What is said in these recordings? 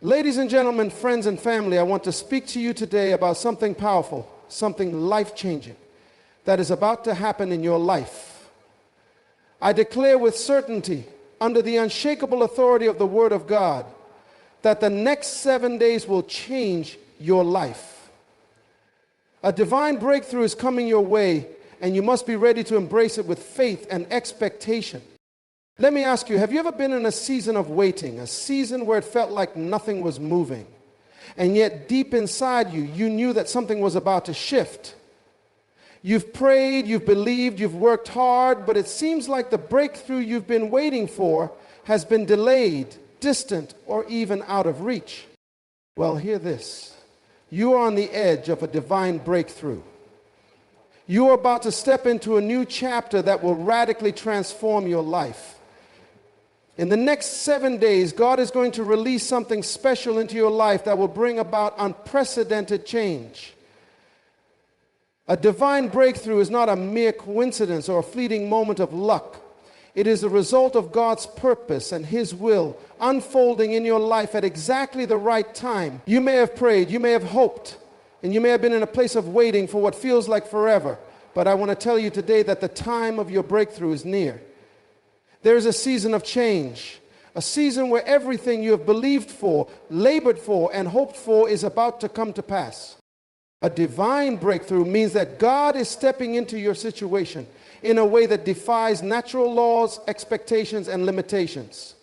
Ladies and gentlemen, friends and family, I want to speak to you today about something powerful, something life-changing that is about to happen in your life. I declare with certainty, under the unshakable authority of the Word of God, that the next 7 days will change your life. A divine breakthrough is coming your way, and you must be ready to embrace it with faith and expectation. Let me ask you, have you ever been in a season of waiting, a season where it felt like nothing was moving, and yet deep inside you, you knew that something was about to shift? You've prayed, you've believed, you've worked hard, but it seems like the breakthrough you've been waiting for has been delayed, distant, or even out of reach. Well, hear this. You are on the edge of a divine breakthrough. You are about to step into a new chapter that will radically transform your life. In the next 7 days, God is going to release something special into your life that will bring about unprecedented change. A divine breakthrough is not a mere coincidence or a fleeting moment of luck. It is the result of God's purpose and His will unfolding in your life at exactly the right time. You may have prayed, you may have hoped, and you may have been in a place of waiting for what feels like forever. But I want to tell you today that the time of your breakthrough is near. There is a season of change, a season where everything you have believed for, labored for, and hoped for is about to come to pass. A divine breakthrough means that God is stepping into your situation in a way that defies natural laws, expectations, and limitations.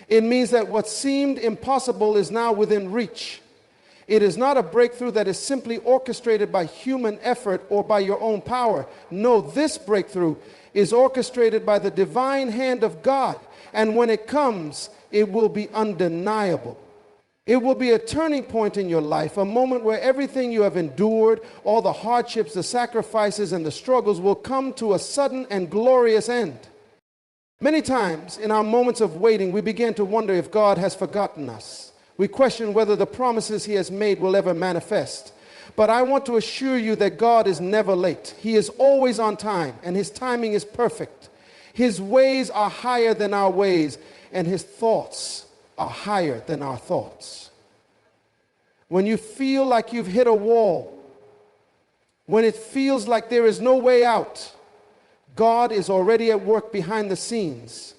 It means that what seemed impossible is now within reach. It is not a breakthrough that is simply orchestrated by human effort or by your own power. No, this breakthrough is orchestrated by the divine hand of God. And when it comes, it will be undeniable. It will be a turning point in your life, a moment where everything you have endured, all the hardships, the sacrifices, and the struggles will come to a sudden and glorious end. Many times in our moments of waiting, we begin to wonder if God has forgotten us. We question whether the promises He has made will ever manifest. But I want to assure you that God is never late. He is always on time, and His timing is perfect. His ways are higher than our ways, and His thoughts are higher than our thoughts. When you feel like you've hit a wall, when it feels like there is no way out, God is already at work behind the scenes,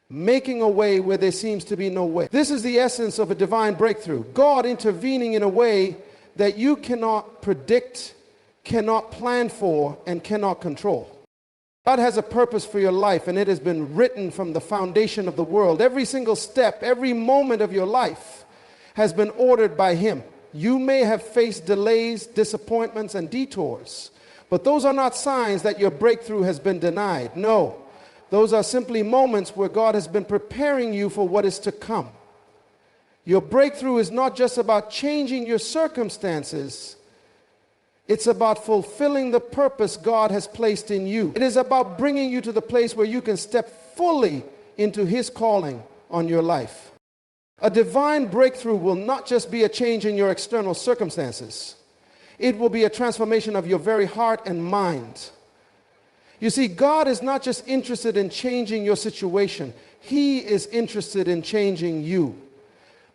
making a way where there seems to be no way. This is the essence of a divine breakthrough. God intervening in a way that you cannot predict, cannot plan for, and cannot control. God has a purpose for your life, and it has been written from the foundation of the world. Every single step, every moment of your life has been ordered by Him. You may have faced delays, disappointments, and detours, but those are not signs that your breakthrough has been denied. No, those are simply moments where God has been preparing you for what is to come. Your breakthrough is not just about changing your circumstances. It's about fulfilling the purpose God has placed in you. It is about bringing you to the place where you can step fully into His calling on your life. A divine breakthrough will not just be a change in your external circumstances. It will be a transformation of your very heart and mind. You see, God is not just interested in changing your situation. He is interested in changing you.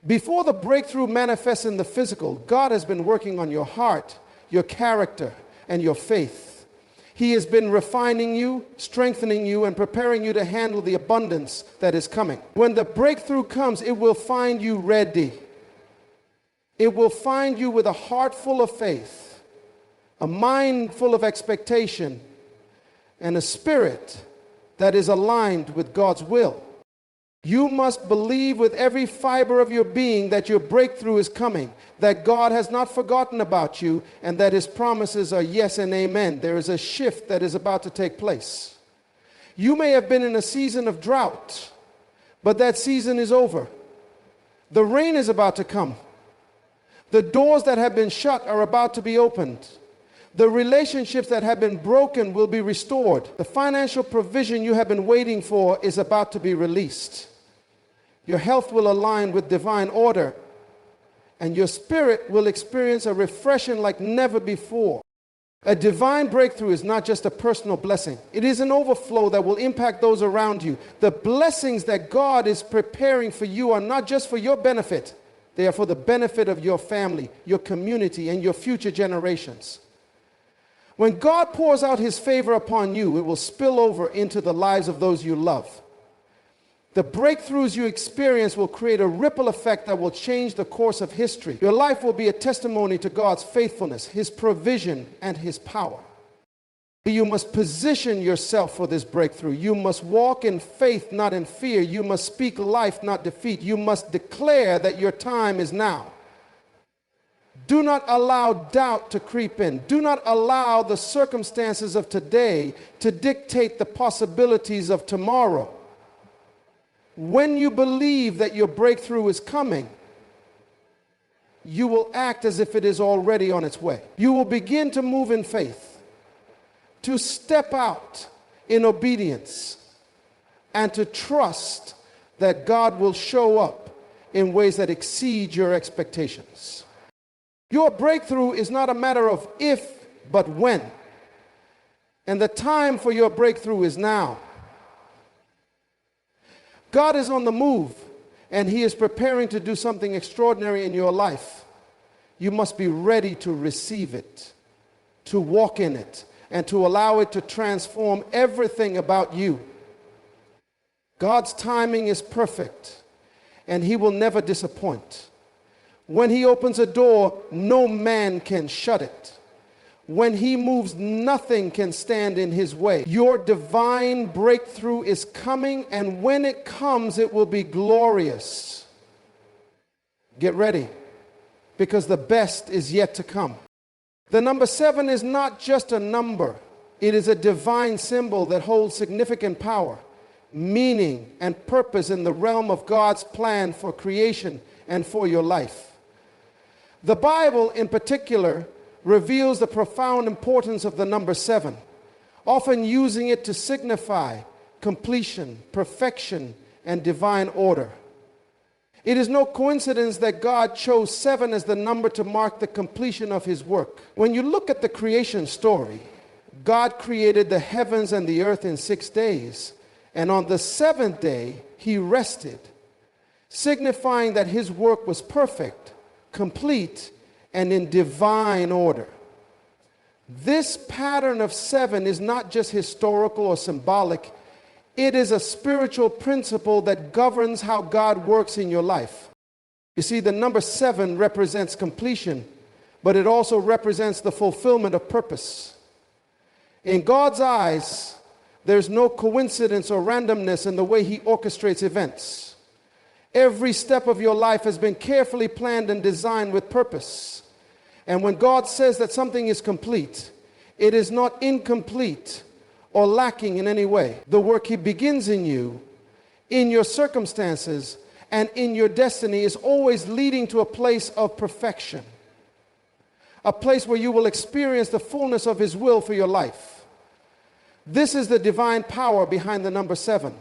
Before the breakthrough manifests in the physical, God has been working on your heart, your character, and your faith. He has been refining you, strengthening you, and preparing you to handle the abundance that is coming. When the breakthrough comes, it will find you ready. It will find you with a heart full of faith, a mind full of expectation, and a spirit that is aligned with God's will. You must believe with every fiber of your being that your breakthrough is coming, that God has not forgotten about you, and that His promises are yes and amen. There is a shift that is about to take place. You may have been in a season of drought, but that season is over. The rain is about to come. The doors that have been shut are about to be opened. The relationships that have been broken will be restored. The financial provision you have been waiting for is about to be released. Your health will align with divine order, and your spirit will experience a refreshing like never before. A divine breakthrough is not just a personal blessing. It is an overflow that will impact those around you. The blessings that God is preparing for you are not just for your benefit, They are for the benefit of your family, your community, and your future generations. When God pours out his favor upon you, it will spill over into the lives of those you love. The breakthroughs you experience will create a ripple effect that will change the course of history. Your life will be a testimony to God's faithfulness, his provision, and his power. You must position yourself for this breakthrough. You must walk in faith, not in fear. You must speak life, not defeat. You must declare that your time is now. Do not allow doubt to creep in. Do not allow the circumstances of today to dictate the possibilities of tomorrow. When you believe that your breakthrough is coming, you will act as if it is already on its way. You will begin to move in faith, to step out in obedience, and to trust that God will show up in ways that exceed your expectations. Your breakthrough is not a matter of if, but when. And the time for your breakthrough is now. God is on the move, and he is preparing to do something extraordinary in your life. You must be ready to receive it, to walk in it, and to allow it to transform everything about you. God's timing is perfect, and he will never disappoint. When he opens a door, no man can shut it. When he moves, nothing can stand in his way. Your divine breakthrough is coming, and when it comes, it will be glorious. Get ready, because the best is yet to come. The number 7 is not just a number. It is a divine symbol that holds significant power, meaning, and purpose in the realm of God's plan for creation and for your life. The Bible, in particular, reveals the profound importance of the number 7, often using it to signify completion, perfection, and divine order. It is no coincidence that God chose 7 as the number to mark the completion of his work. When you look at the creation story, God created the heavens and the earth in 6 days, and on the 7th day, he rested, signifying that his work was perfect, complete, and in divine order. This pattern of 7 is not just historical or symbolic. It is a spiritual principle that governs how God works in your life. You see, the number 7 represents completion, but it also represents the fulfillment of purpose. In God's eyes, there's no coincidence or randomness in the way he orchestrates events. Every step of your life has been carefully planned and designed with purpose. And when God says that something is complete, it is not incomplete or lacking in any way. The work he begins in you, in your circumstances, and in your destiny is always leading to a place of perfection, a place where you will experience the fullness of his will for your life. This is the divine power behind the number 7.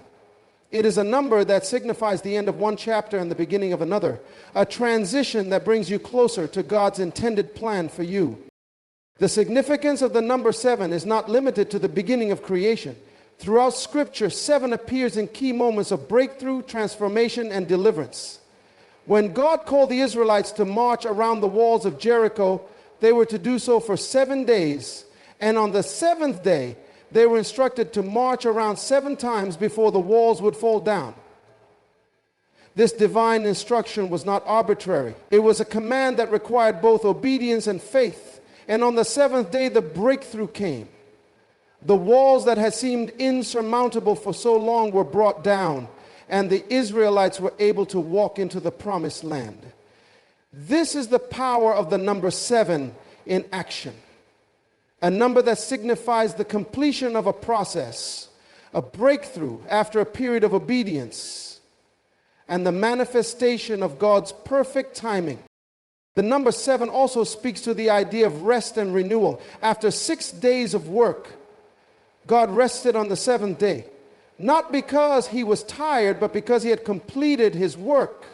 It is a number that signifies the end of one chapter and the beginning of another, a transition that brings you closer to God's intended plan for you. The significance of the number 7 is not limited to the beginning of creation. Throughout Scripture, 7 appears in key moments of breakthrough, transformation, and deliverance. When God called the Israelites to march around the walls of Jericho, they were to do so for 7 days, and on the 7th day, they were instructed to march around 7 times before the walls would fall down. This divine instruction was not arbitrary. It was a command that required both obedience and faith. And on the 7th day, the breakthrough came. The walls that had seemed insurmountable for so long were brought down, and the Israelites were able to walk into the promised land. This is the power of the number 7 in action. A number that signifies the completion of a process, a breakthrough after a period of obedience, and the manifestation of God's perfect timing. The number 7 also speaks to the idea of rest and renewal. After 6 days of work, God rested on the 7th day, not because he was tired, but because he had completed his work.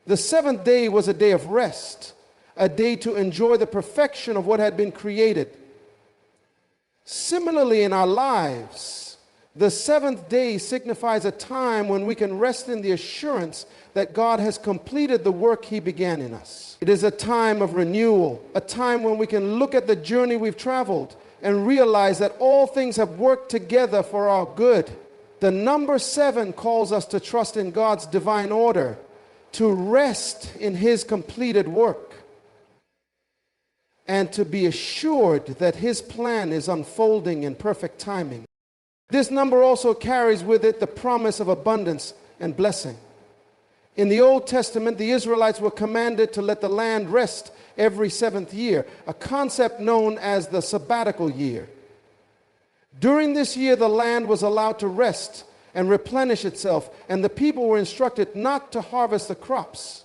The 7th day was a day of rest, a day to enjoy the perfection of what had been created. Similarly, in our lives, The seventh day signifies a time when we can rest in the assurance that God has completed the work He began in us. It is a time of renewal, a time when we can look at the journey we've traveled and realize that all things have worked together for our good. The number 7 calls us to trust in God's divine order, to rest in His completed work, and to be assured that His plan is unfolding in perfect timing. This number also carries with it the promise of abundance and blessing. In the Old Testament, the Israelites were commanded to let the land rest every 7th year, a concept known as the sabbatical year. During this year, the land was allowed to rest and replenish itself, and the people were instructed not to harvest the crops.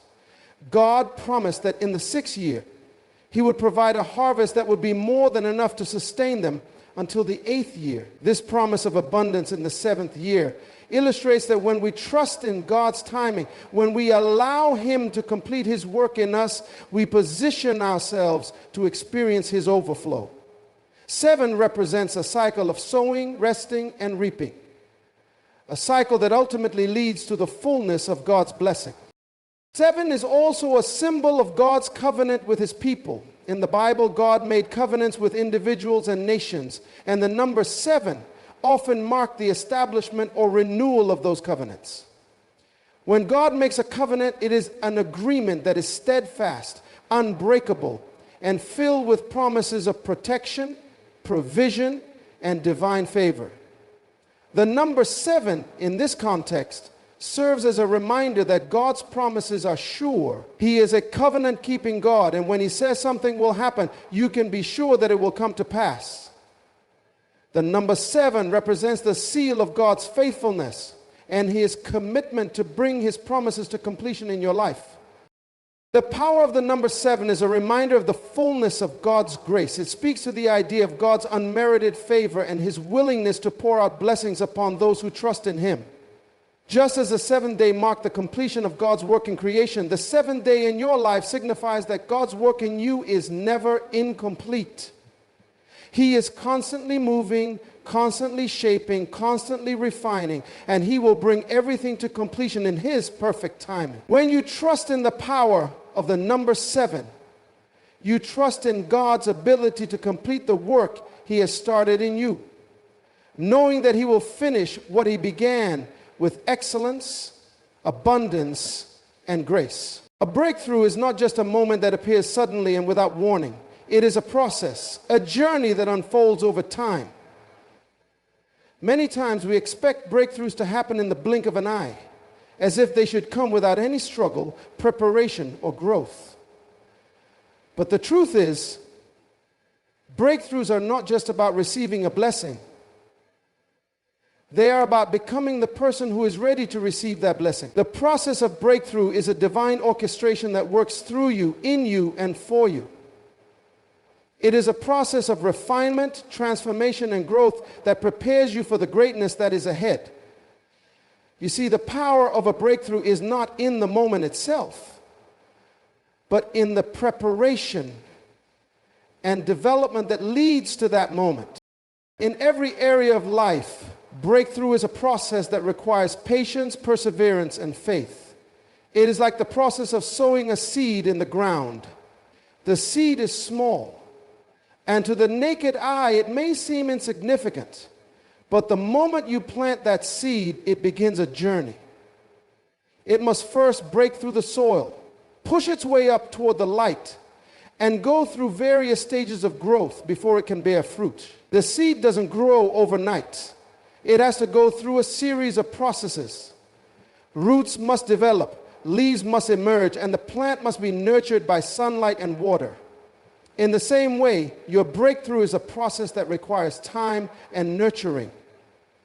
God promised that in the 6th year, He would provide a harvest that would be more than enough to sustain them until the 8th year. This promise of abundance in the 7th year illustrates that when we trust in God's timing, when we allow Him to complete His work in us, we position ourselves to experience His overflow. 7 represents a cycle of sowing, resting, and reaping, a cycle that ultimately leads to the fullness of God's blessing. 7 is also a symbol of God's covenant with His people. In the Bible, God made covenants with individuals and nations, and the number 7 often marked the establishment or renewal of those covenants. When God makes a covenant, it is an agreement that is steadfast, unbreakable, and filled with promises of protection, provision, and divine favor. The number 7 in this context serves as a reminder that God's promises are sure. He is a covenant-keeping God, and when He says something will happen, you can be sure that it will come to pass. The number 7 represents the seal of God's faithfulness and His commitment to bring His promises to completion in your life. The power of the number 7 is a reminder of the fullness of God's grace. It speaks to the idea of God's unmerited favor and His willingness to pour out blessings upon those who trust in Him. Just as the 7th day marked the completion of God's work in creation, the 7th day in your life signifies that God's work in you is never incomplete. He is constantly moving, constantly shaping, constantly refining, and He will bring everything to completion in His perfect timing. When you trust in the power of the number 7, you trust in God's ability to complete the work He has started in you, knowing that He will finish what He began with excellence, abundance, and grace. A breakthrough is not just a moment that appears suddenly and without warning. It is a process, a journey that unfolds over time. Many times we expect breakthroughs to happen in the blink of an eye, as if they should come without any struggle, preparation, or growth. But the truth is, breakthroughs are not just about receiving a blessing. They are about becoming the person who is ready to receive that blessing. The process of breakthrough is a divine orchestration that works through you, in you, and for you. It is a process of refinement, transformation, and growth that prepares you for the greatness that is ahead. You see, the power of a breakthrough is not in the moment itself, but in the preparation and development that leads to that moment. In every area of life, breakthrough is a process that requires patience, perseverance, and faith. It is like the process of sowing a seed in the ground. The seed is small, and to the naked eye, it may seem insignificant, but the moment you plant that seed, it begins a journey. It must first break through the soil, push its way up toward the light, and go through various stages of growth before it can bear fruit. The seed doesn't grow overnight. It has to go through a series of processes. Roots must develop, leaves must emerge, and the plant must be nurtured by sunlight and water. In the same way, your breakthrough is a process that requires time and nurturing.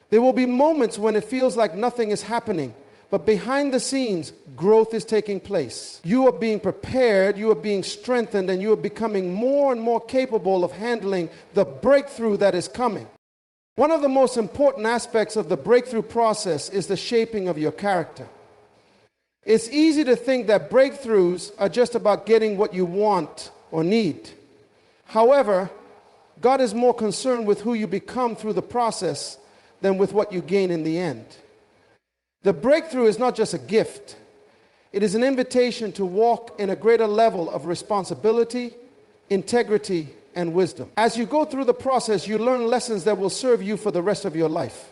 There will be moments when it feels like nothing is happening, but behind the scenes, growth is taking place. You are being prepared, you are being strengthened, and you are becoming more and more capable of handling the breakthrough that is coming. One of the most important aspects of the breakthrough process is the shaping of your character. It's easy to think that breakthroughs are just about getting what you want or need. However, God is more concerned with who you become through the process than with what you gain in the end. The breakthrough is not just a gift. It is an invitation to walk in a greater level of responsibility, integrity, and wisdom. As you go through the process, you learn lessons that will serve you for the rest of your life.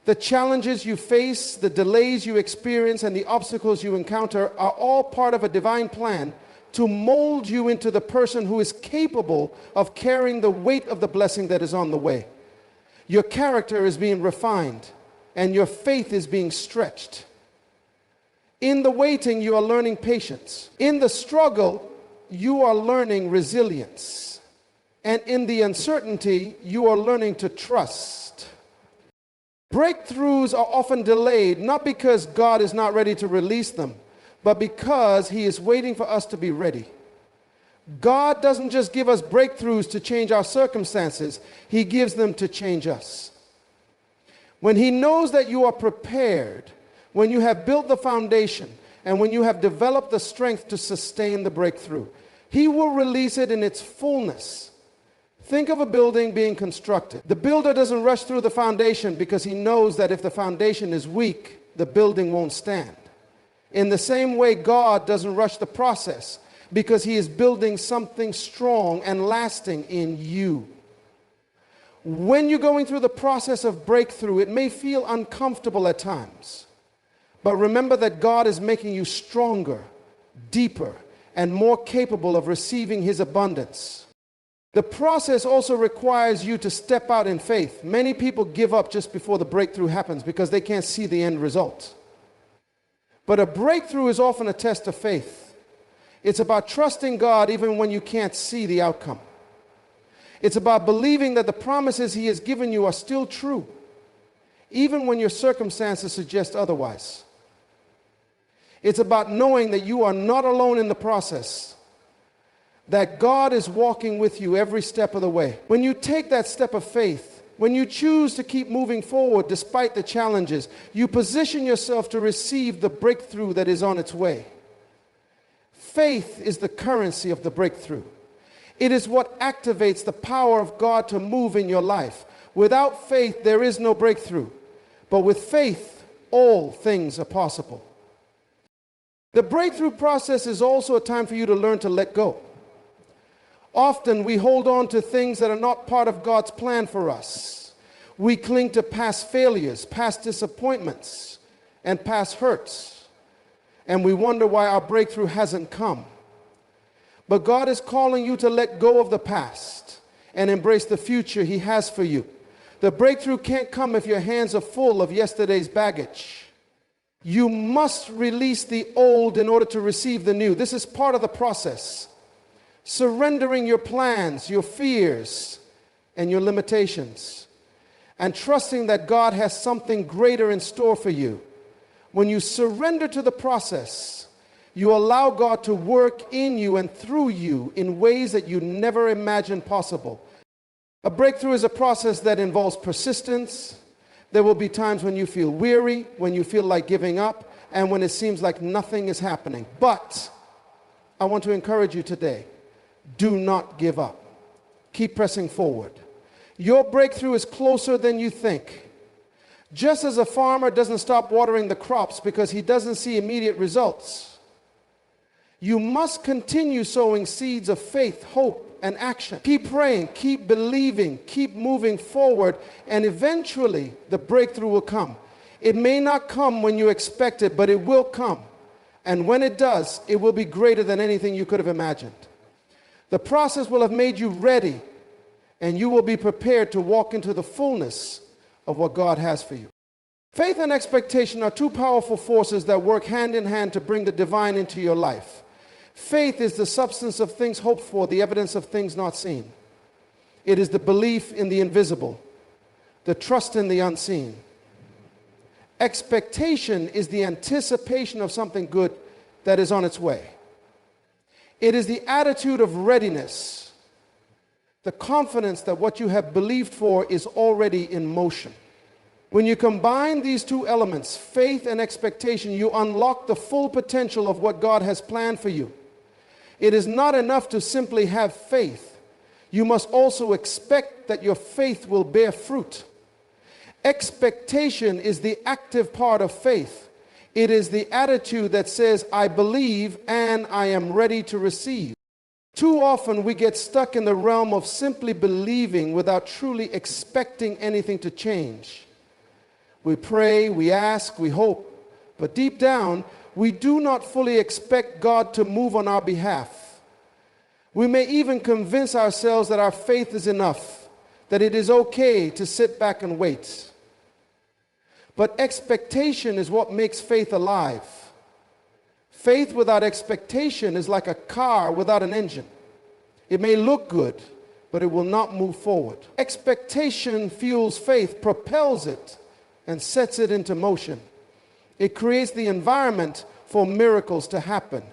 The challenges you face, the delays you experience, and the obstacles you encounter are all part of a divine plan to mold you into the person who is capable of carrying the weight of the blessing that is on the way. Your character is being refined, and your faith is being stretched. In the waiting, you are learning patience. In the struggle, you are learning resilience. And in the uncertainty, you are learning to trust. Breakthroughs are often delayed, not because God is not ready to release them, but because He is waiting for us to be ready. God doesn't just give us breakthroughs to change our circumstances, He gives them to change us. When He knows that you are prepared, when you have built the foundation, and when you have developed the strength to sustain the breakthrough, He will release it in its fullness. Think of a building being constructed. The builder doesn't rush through the foundation because he knows that if the foundation is weak, the building won't stand. In the same way, God doesn't rush the process because He is building something strong and lasting in you. When you're going through the process of breakthrough, it may feel uncomfortable at times. But remember that God is making you stronger, deeper, and more capable of receiving His abundance. The process also requires you to step out in faith. Many people give up just before the breakthrough happens because they can't see the end result. But a breakthrough is often a test of faith. It's about trusting God even when you can't see the outcome. It's about believing that the promises He has given you are still true, even when your circumstances suggest otherwise. It's about knowing that you are not alone in the process, that God is walking with you every step of the way. When you take that step of faith, when you choose to keep moving forward despite the challenges, you position yourself to receive the breakthrough that is on its way. Faith is the currency of the breakthrough. It is what activates the power of God to move in your life. Without faith, there is no breakthrough. But with faith, all things are possible. The breakthrough process is also a time for you to learn to let go. Often we hold on to things that are not part of God's plan for us. We cling to past failures, past disappointments, and past hurts. And we wonder why our breakthrough hasn't come. But God is calling you to let go of the past and embrace the future He has for you. The breakthrough can't come if your hands are full of yesterday's baggage. You must release the old in order to receive the new. This is part of the process. Surrendering your plans, your fears, and your limitations, and trusting that God has something greater in store for you. When you surrender to the process, you allow God to work in you and through you in ways that you never imagined possible. A breakthrough is a process that involves persistence. There will be times when you feel weary, when you feel like giving up, and when it seems like nothing is happening. But I want to encourage you today. Do not give up. Keep pressing forward. Your breakthrough is closer than you think. Just as a farmer doesn't stop watering the crops because he doesn't see immediate results, you must continue sowing seeds of faith, hope, and action. Keep praying, keep believing, keep moving forward, and eventually the breakthrough will come. It may not come when you expect it, but it will come. And when it does, it will be greater than anything you could have imagined. The process will have made you ready, and you will be prepared to walk into the fullness of what God has for you. Faith and expectation are two powerful forces that work hand in hand to bring the divine into your life. Faith is the substance of things hoped for, the evidence of things not seen. It is the belief in the invisible, the trust in the unseen. Expectation is the anticipation of something good that is on its way. It is the attitude of readiness, the confidence that what you have believed for is already in motion. When you combine these two elements, faith and expectation, you unlock the full potential of what God has planned for you. It is not enough to simply have faith. You must also expect that your faith will bear fruit. Expectation is the active part of faith. It is the attitude that says, I believe and I am ready to receive. Too often we get stuck in the realm of simply believing without truly expecting anything to change. We pray, we ask, we hope, but deep down, we do not fully expect God to move on our behalf. We may even convince ourselves that our faith is enough, that it is okay to sit back and wait. But expectation is what makes faith alive. Faith without expectation is like a car without an engine. It may look good, but it will not move forward. Expectation fuels faith, propels it, and sets it into motion. It creates the environment for miracles to happen.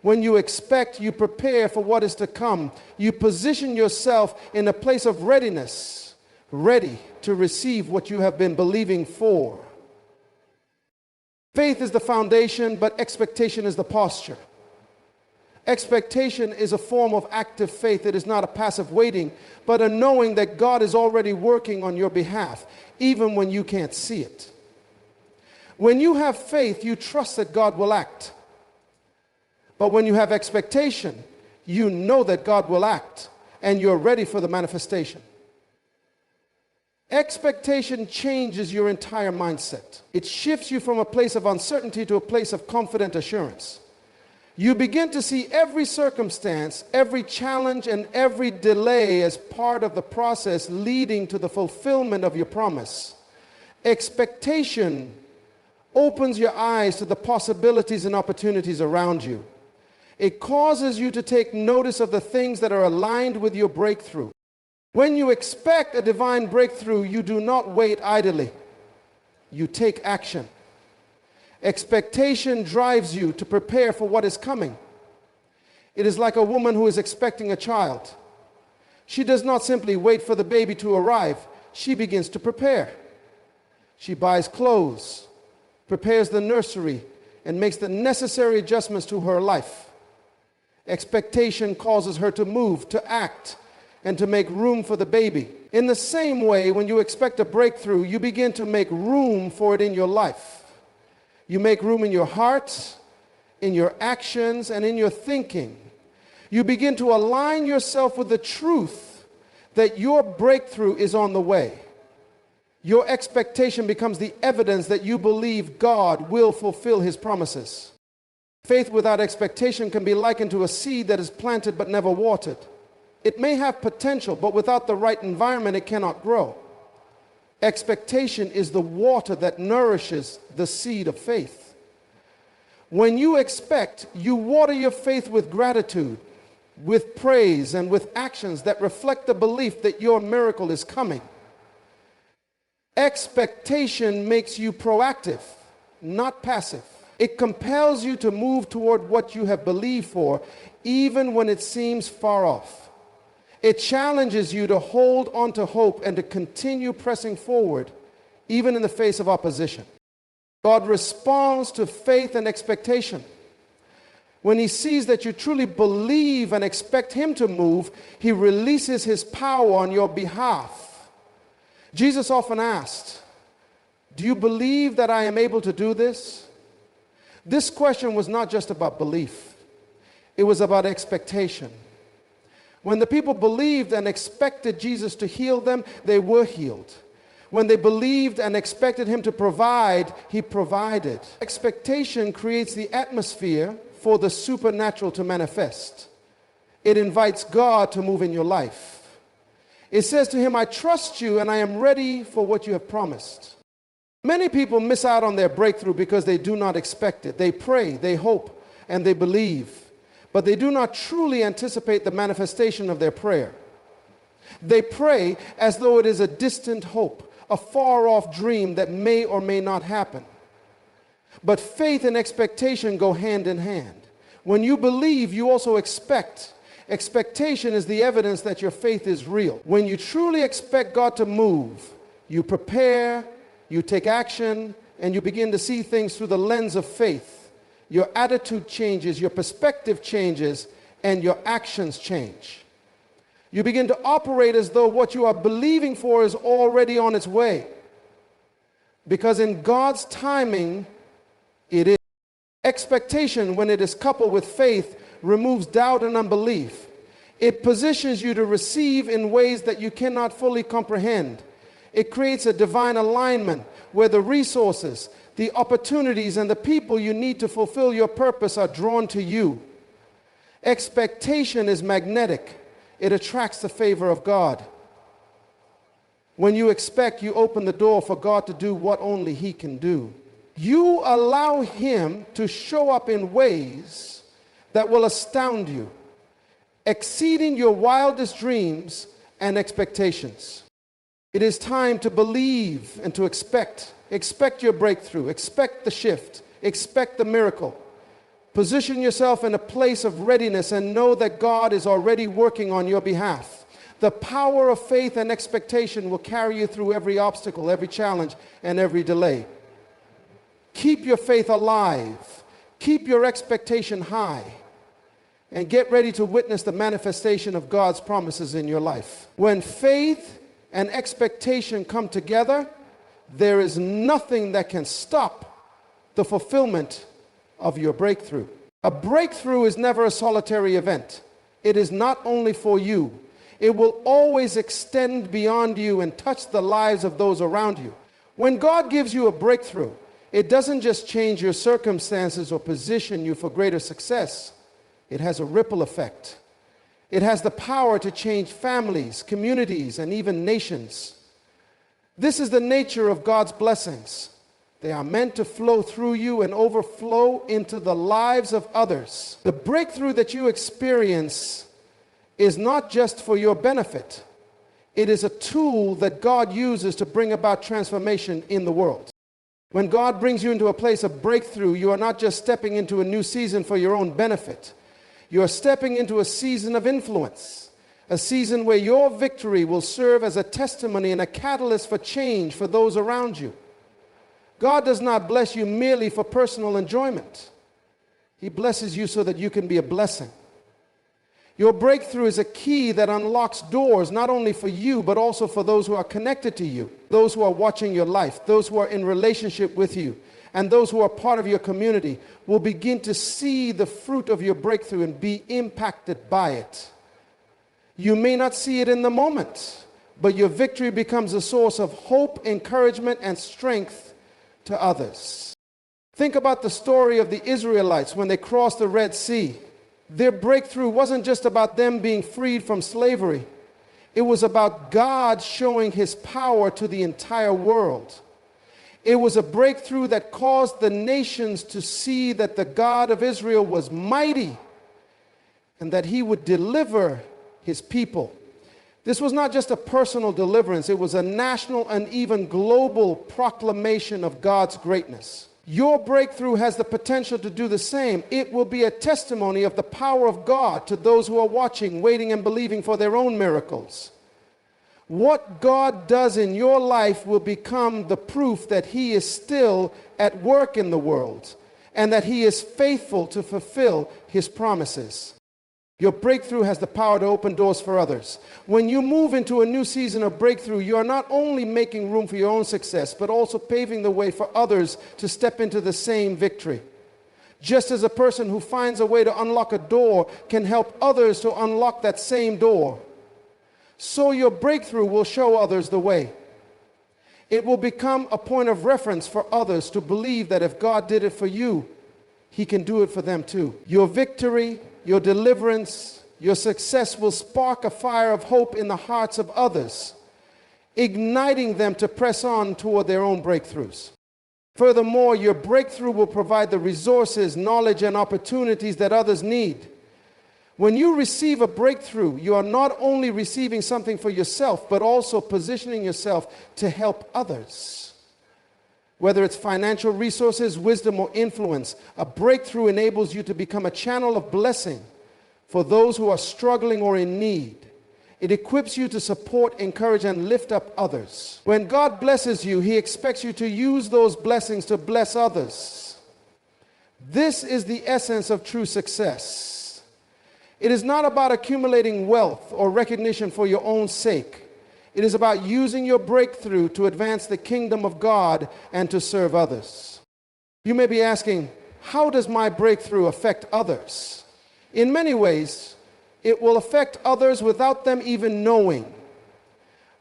When you expect, you prepare for what is to come. You position yourself in a place of readiness, ready to receive what you have been believing for. Faith is the foundation, but expectation is the posture. Expectation is a form of active faith. It is not a passive waiting, but a knowing that God is already working on your behalf, even when you can't see it. When you have faith, you trust that God will act. But when you have expectation, you know that God will act, and you're ready for the manifestation. Expectation changes your entire mindset. It shifts you from a place of uncertainty to a place of confident assurance. You begin to see every circumstance, every challenge, and every delay as part of the process leading to the fulfillment of your promise. Expectation opens your eyes to the possibilities and opportunities around you. It causes you to take notice of the things that are aligned with your breakthrough. When you expect a divine breakthrough, you do not wait idly. You take action. Expectation drives you to prepare for what is coming. It is like a woman who is expecting a child. She does not simply wait for the baby to arrive. She begins to prepare. She buys clothes, prepares the nursery, and makes the necessary adjustments to her life. Expectation causes her to move, to act, and to make room for the baby. In the same way, when you expect a breakthrough, you begin to make room for it in your life. You make room in your heart, in your actions, and in your thinking. You begin to align yourself with the truth that your breakthrough is on the way. Your expectation becomes the evidence that you believe God will fulfill his promises. Faith without expectation can be likened to a seed that is planted but never watered. It may have potential, but without the right environment, it cannot grow. Expectation is the water that nourishes the seed of faith. When you expect, you water your faith with gratitude, with praise, and with actions that reflect the belief that your miracle is coming. Expectation makes you proactive, not passive. It compels you to move toward what you have believed for, even when it seems far off. It challenges you to hold on to hope and to continue pressing forward, even in the face of opposition. God responds to faith and expectation. When he sees that you truly believe and expect him to move, he releases his power on your behalf. Jesus often asked, "Do you believe that I am able to do this?" This question was not just about belief. It was about expectation. When the people believed and expected Jesus to heal them, they were healed. When they believed and expected him to provide, he provided. Expectation creates the atmosphere for the supernatural to manifest. It invites God to move in your life. It says to him, "I trust you and I am ready for what you have promised." Many people miss out on their breakthrough because they do not expect it. They pray, they hope, and they believe, but they do not truly anticipate the manifestation of their prayer. They pray as though it is a distant hope, a far-off dream that may or may not happen. But faith and expectation go hand in hand. When you believe, you also expect. Expectation is the evidence that your faith is real. When you truly expect God to move, you prepare, you take action, and you begin to see things through the lens of faith. Your attitude changes, your perspective changes, and your actions change. You begin to operate as though what you are believing for is already on its way. because in God's timing, it is. Expectation, when it is coupled with faith, removes doubt and unbelief. It positions you to receive in ways that you cannot fully comprehend. It creates a divine alignment where the resources, the opportunities, and the people you need to fulfill your purpose are drawn to you. Expectation is magnetic. It attracts the favor of God. When you expect, you open the door for God to do what only He can do. You allow Him to show up in ways that will astound you, exceeding your wildest dreams and expectations. It is time to believe and to expect. Expect your breakthrough. Expect the shift. Expect the miracle. Position yourself in a place of readiness and know that God is already working on your behalf. The power of faith and expectation will carry you through every obstacle, every challenge, and every delay. Keep your faith alive. Keep your expectation high. And get ready to witness the manifestation of God's promises in your life. When faith and expectation come together, there is nothing that can stop the fulfillment of your breakthrough. A breakthrough is never a solitary event. It is not only for you. It will always extend beyond you and touch the lives of those around you. When God gives you a breakthrough, it doesn't just change your circumstances or position you for greater success. It has a ripple effect. It has the power to change families, communities, and even nations. This is the nature of God's blessings. They are meant to flow through you and overflow into the lives of others. The breakthrough that you experience is not just for your benefit. It is a tool that God uses to bring about transformation in the world. When God brings you into a place of breakthrough, you are not just stepping into a new season for your own benefit. You are stepping into a season of influence, a season where your victory will serve as a testimony and a catalyst for change for those around you. God does not bless you merely for personal enjoyment. He blesses you so that you can be a blessing. Your breakthrough is a key that unlocks doors not only for you, but also for those who are connected to you, those who are watching your life, those who are in relationship with you, and those who are part of your community will begin to see the fruit of your breakthrough and be impacted by it. You may not see it in the moment, but your victory becomes a source of hope, encouragement, and strength to others. Think about the story of the Israelites when they crossed the Red Sea. Their breakthrough wasn't just about them being freed from slavery. It was about God showing His power to the entire world. It was a breakthrough that caused the nations to see that the God of Israel was mighty and that He would deliver His people. This was not just a personal deliverance. It was a national and even global proclamation of God's greatness. Your breakthrough has the potential to do the same. It will be a testimony of the power of God to those who are watching, waiting, and believing for their own miracles. What God does in your life will become the proof that He is still at work in the world and that He is faithful to fulfill His promises. Your breakthrough has the power to open doors for others. When you move into a new season of breakthrough, you are not only making room for your own success, but also paving the way for others to step into the same victory. Just as a person who finds a way to unlock a door can help others to unlock that same door, so your breakthrough will show others the way. It will become a point of reference for others to believe that if God did it for you, He can do it for them too. Your victory, your deliverance, your success will spark a fire of hope in the hearts of others, igniting them to press on toward their own breakthroughs. Furthermore, your breakthrough will provide the resources, knowledge, and opportunities that others need. When you receive a breakthrough, you are not only receiving something for yourself, but also positioning yourself to help others. Whether it's financial resources, wisdom, or influence, a breakthrough enables you to become a channel of blessing for those who are struggling or in need. It equips you to support, encourage, and lift up others. When God blesses you, He expects you to use those blessings to bless others. This is the essence of true success. It is not about accumulating wealth or recognition for your own sake. It is about using your breakthrough to advance the kingdom of God and to serve others. You may be asking, how does my breakthrough affect others? In many ways, it will affect others without them even knowing.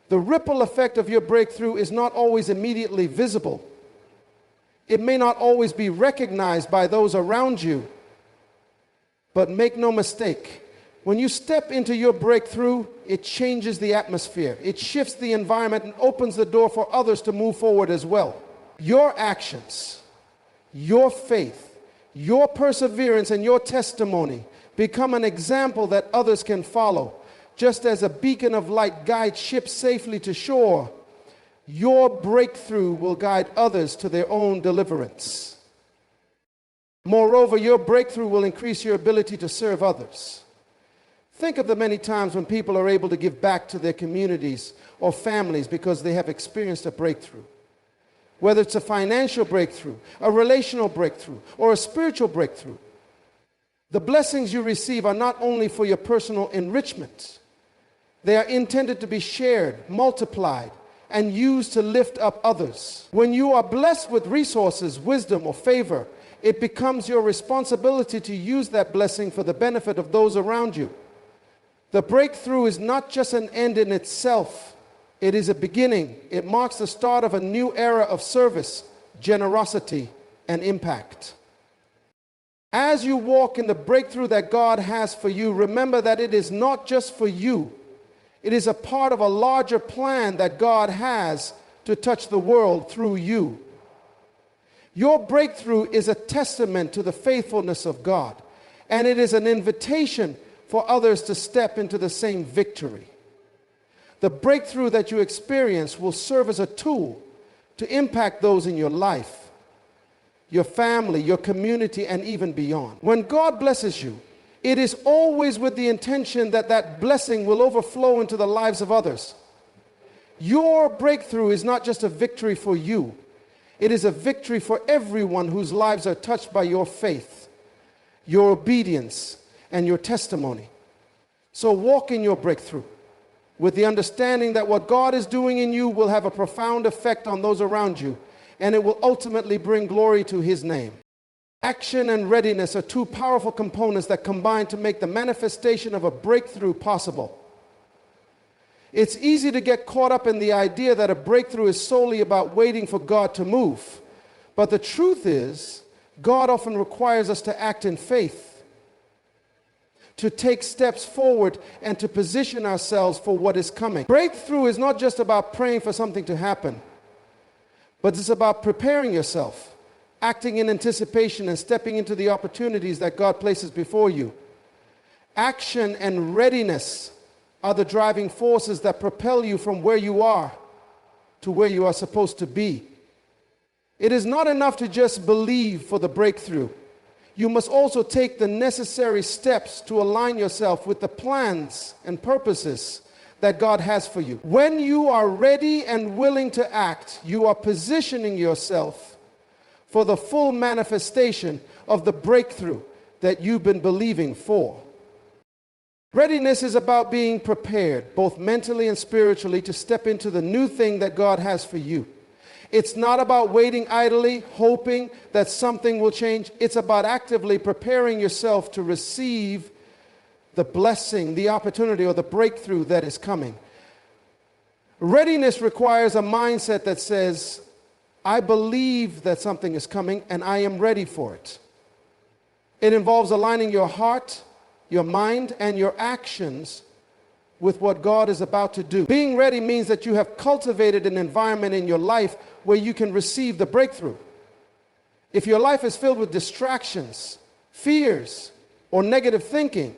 The ripple effect of your breakthrough is not always immediately visible. It may not always be recognized by those around you. But make no mistake, when you step into your breakthrough, it changes the atmosphere. It shifts the environment and opens the door for others to move forward as well. Your actions, your faith, your perseverance, and your testimony become an example that others can follow. Just as a beacon of light guides ships safely to shore, your breakthrough will guide others to their own deliverance. Moreover, your breakthrough will increase your ability to serve others. Think of the many times when people are able to give back to their communities or families because they have experienced a breakthrough. Whether it's a financial breakthrough, a relational breakthrough, or a spiritual breakthrough. The blessings you receive are not only for your personal enrichment. They are intended to be shared, multiplied, and used to lift up others. When you are blessed with resources, wisdom, or favor, it becomes your responsibility to use that blessing for the benefit of those around you. The breakthrough is not just an end in itself. It is a beginning. It marks the start of a new era of service, generosity, and impact. As you walk in the breakthrough that God has for you, remember that it is not just for you. It is a part of a larger plan that God has to touch the world through you. Your breakthrough is a testament to the faithfulness of God, and it is an invitation for others to step into the same victory. The breakthrough that you experience will serve as a tool to impact those in your life, your family, your community, and even beyond. When God blesses you, it is always with the intention that that blessing will overflow into the lives of others. Your breakthrough is not just a victory for you. It is a victory for everyone whose lives are touched by your faith, your obedience, and your testimony. So walk in your breakthrough with the understanding that what God is doing in you will have a profound effect on those around you, and it will ultimately bring glory to His name. Action and readiness are two powerful components that combine to make the manifestation of a breakthrough possible. It's easy to get caught up in the idea that a breakthrough is solely about waiting for God to move. But the truth is, God often requires us to act in faith, to take steps forward, and to position ourselves for what is coming. Breakthrough is not just about praying for something to happen, but it's about preparing yourself, acting in anticipation, and stepping into the opportunities that God places before you. Action and readiness are the driving forces that propel you from where you are to where you are supposed to be. It is not enough to just believe for the breakthrough. You must also take the necessary steps to align yourself with the plans and purposes that God has for you. When you are ready and willing to act, you are positioning yourself for the full manifestation of the breakthrough that you've been believing for. Readiness is about being prepared, both mentally and spiritually, to step into the new thing that God has for you. It's not about waiting idly, hoping that something will change. It's about actively preparing yourself to receive the blessing, the opportunity, or the breakthrough that is coming. Readiness requires a mindset that says, I believe that something is coming and I am ready for it. It involves aligning your heart, your mind, and your actions with what God is about to do. Being ready means that you have cultivated an environment in your life where you can receive the breakthrough. If your life is filled with distractions, fears, or negative thinking,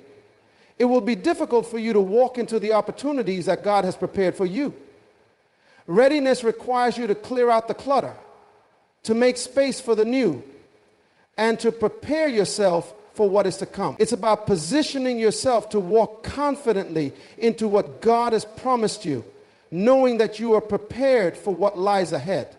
it will be difficult for you to walk into the opportunities that God has prepared for you. Readiness requires you to clear out the clutter, to make space for the new, and to prepare yourself for what is to come. It's about positioning yourself to walk confidently into what God has promised you, knowing that you are prepared for what lies ahead.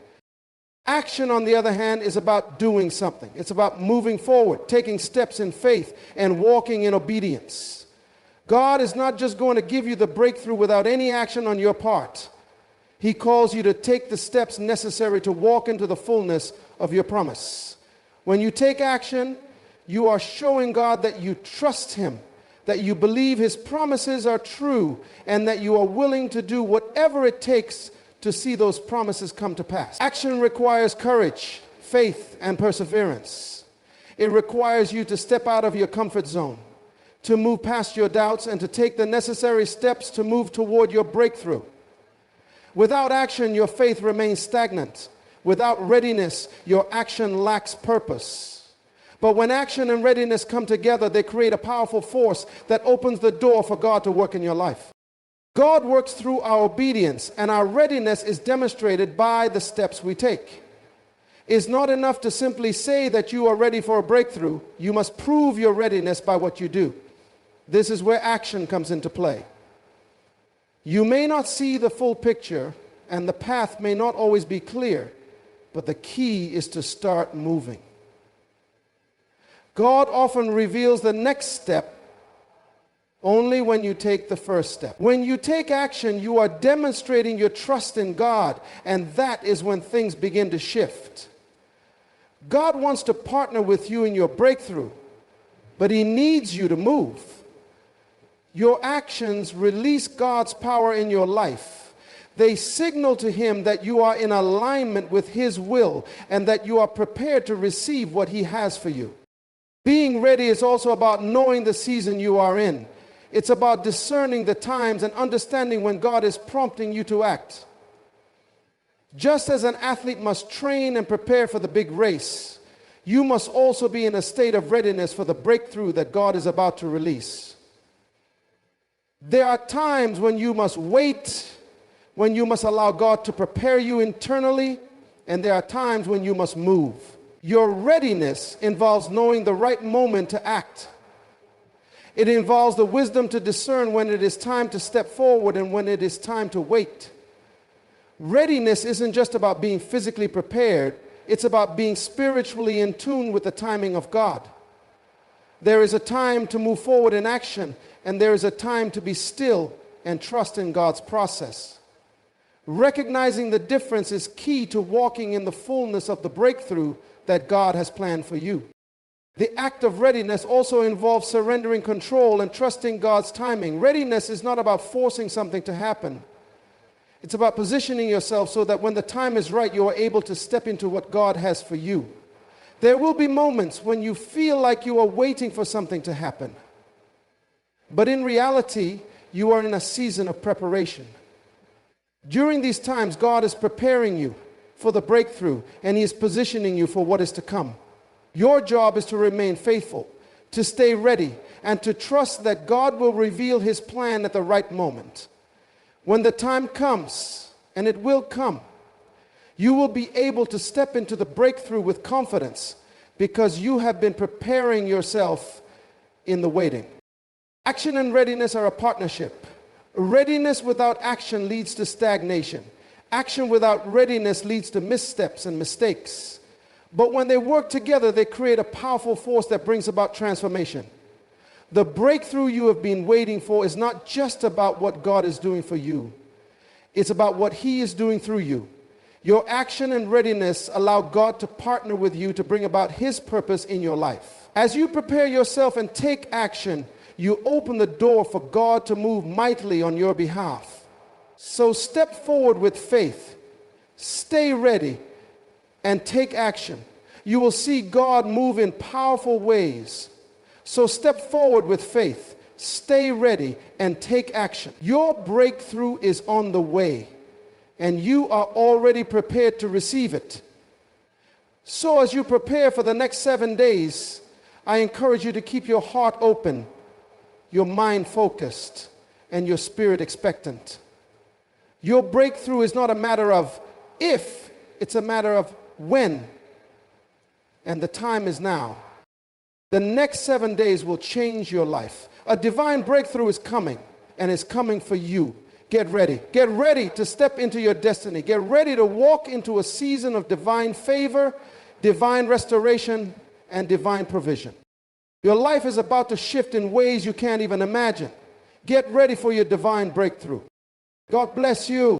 Action, on the other hand, is about doing something. It's about moving forward, taking steps in faith, and walking in obedience. God is not just going to give you the breakthrough without any action on your part. He calls you to take the steps necessary to walk into the fullness of your promise. When you take action, you are showing God that you trust Him, that you believe His promises are true, and that you are willing to do whatever it takes to see those promises come to pass. Action requires courage, faith, and perseverance. It requires you to step out of your comfort zone, to move past your doubts, and to take the necessary steps to move toward your breakthrough. Without action, your faith remains stagnant. Without readiness, your action lacks purpose. But when action and readiness come together, they create a powerful force that opens the door for God to work in your life. God works through our obedience, and our readiness is demonstrated by the steps we take. It's not enough to simply say that you are ready for a breakthrough. You must prove your readiness by what you do. This is where action comes into play. You may not see the full picture, and the path may not always be clear, but the key is to start moving. God often reveals the next step only when you take the first step. When you take action, you are demonstrating your trust in God, and that is when things begin to shift. God wants to partner with you in your breakthrough, but He needs you to move. Your actions release God's power in your life. They signal to Him that you are in alignment with His will and that you are prepared to receive what He has for you. Being ready is also about knowing the season you are in. It's about discerning the times and understanding when God is prompting you to act. Just as an athlete must train and prepare for the big race, you must also be in a state of readiness for the breakthrough that God is about to release. There are times when you must wait, when you must allow God to prepare you internally, and there are times when you must move. Your readiness involves knowing the right moment to act. It involves the wisdom to discern when it is time to step forward and when it is time to wait. Readiness isn't just about being physically prepared, it's about being spiritually in tune with the timing of God. There is a time to move forward in action, and there is a time to be still and trust in God's process. Recognizing the difference is key to walking in the fullness of the breakthrough that God has planned for you. The act of readiness also involves surrendering control and trusting God's timing. Readiness is not about forcing something to happen. It's about positioning yourself so that when the time is right, you are able to step into what God has for you. There will be moments when you feel like you are waiting for something to happen. But in reality, you are in a season of preparation. During these times, God is preparing you for the breakthrough, and He is positioning you for what is to come. Your job is to remain faithful, to stay ready, and to trust that God will reveal His plan at the right moment. When the time comes, and it will come, you will be able to step into the breakthrough with confidence because you have been preparing yourself in the waiting. Action and readiness are a partnership. Readiness without action leads to stagnation. Action without readiness leads to missteps and mistakes. But when they work together, they create a powerful force that brings about transformation. The breakthrough you have been waiting for is not just about what God is doing for you. It's about what He is doing through you. Your action and readiness allow God to partner with you to bring about His purpose in your life. As you prepare yourself and take action, you open the door for God to move mightily on your behalf. So step forward with faith, stay ready, and take action. You will see God move in powerful ways. So step forward with faith, stay ready, and take action. Your breakthrough is on the way, and you are already prepared to receive it. So as you prepare for the next 7 days, I encourage you to keep your heart open, your mind focused, and your spirit expectant. Your breakthrough is not a matter of if, it's a matter of when. And the time is now. The next 7 days will change your life. A divine breakthrough is coming, and it's coming for you. Get ready. Get ready to step into your destiny. Get ready to walk into a season of divine favor, divine restoration, and divine provision. Your life is about to shift in ways you can't even imagine. Get ready for your divine breakthrough. God bless you.